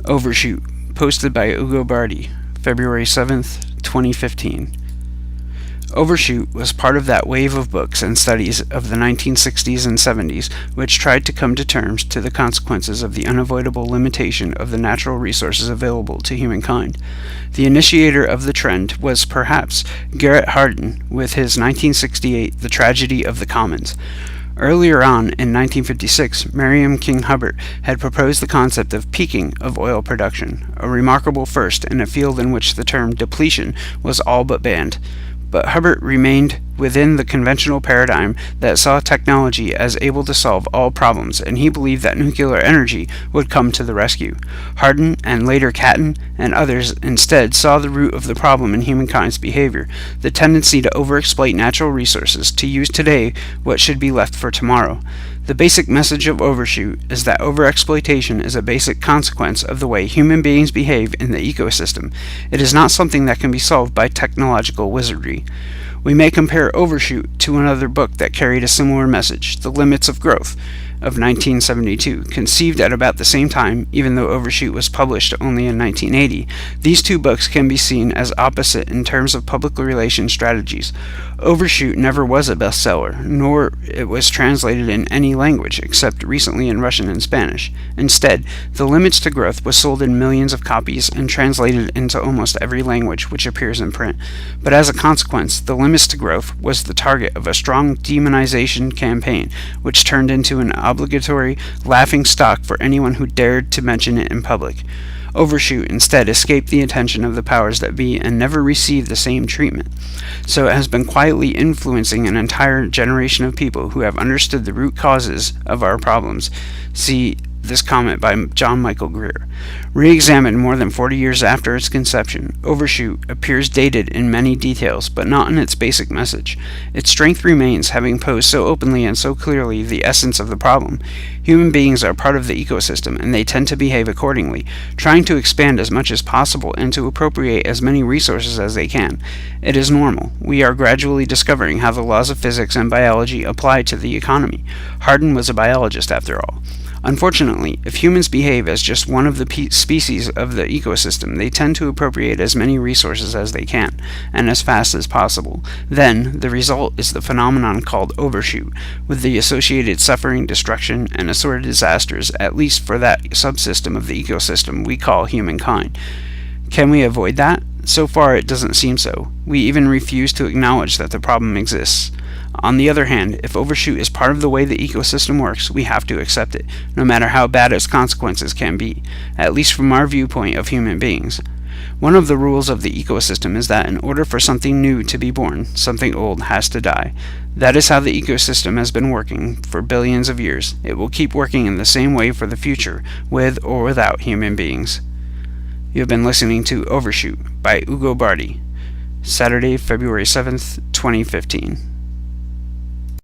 Overshoot, posted by Ugo Bardi, February 7th, 2015. Overshoot was part of that wave of books and studies of the 1960s and 70s which tried to come to terms to the consequences of the unavoidable limitation of the natural resources available to humankind. The initiator of the trend was perhaps Garrett Hardin with his 1968 The Tragedy of the Commons. Earlier on, in 1956, Miriam King Hubbert had proposed the concept of peaking of oil production, a remarkable first in a field in which the term depletion was all but banned. But Hubbert remained within the conventional paradigm that saw technology as able to solve all problems, and he believed that nuclear energy would come to the rescue. Hardin, and later Catton, and others instead saw the root of the problem in humankind's behavior, the tendency to overexploit natural resources, to use today what should be left for tomorrow. The basic message of Overshoot is that overexploitation is a basic consequence of the way human beings behave in the ecosystem. It is not something that can be solved by technological wizardry. We may compare Overshoot to another book that carried a similar message, The Limits of Growth, of 1972, conceived at about the same time, even though Overshoot was published only in 1980. These two books can be seen as opposite in terms of public relations strategies. Overshoot never was a bestseller, nor it was translated in any language except recently in Russian and Spanish. Instead, The Limits to Growth was sold in millions of copies and translated into almost every language which appears in print. But as a consequence, The Limits to Growth was the target of a strong demonization campaign, which turned into an obligatory laughing stock for anyone who dared to mention it in public. Overshoot instead escaped the attention of the powers that be and never received the same treatment. So it has been quietly influencing an entire generation of people who have understood the root causes of our problems. See this comment by John Michael Greer. Re-examined more than 40 years after its conception, Overshoot appears dated in many details, but not in its basic message. Its strength remains, having posed so openly and so clearly the essence of the problem. Human beings are part of the ecosystem, and they tend to behave accordingly, trying to expand as much as possible and to appropriate as many resources as they can. It is normal. We are gradually discovering how the laws of physics and biology apply to the economy. Hardin was a biologist, after all. Unfortunately, if humans behave as just one of the species of the ecosystem, they tend to appropriate as many resources as they can, and as fast as possible. Then, the result is the phenomenon called overshoot, with the associated suffering, destruction, and assorted disasters, at least for that subsystem of the ecosystem we call humankind. Can we avoid that? So far, it doesn't seem so. We even refuse to acknowledge that the problem exists. On the other hand, if overshoot is part of the way the ecosystem works, we have to accept it, no matter how bad its consequences can be, at least from our viewpoint of human beings. One of the rules of the ecosystem is that in order for something new to be born, something old has to die. That is how the ecosystem has been working for billions of years. It will keep working in the same way for the future, with or without human beings. You have been listening to Overshoot by Ugo Bardi, Saturday, February 7th, 2015.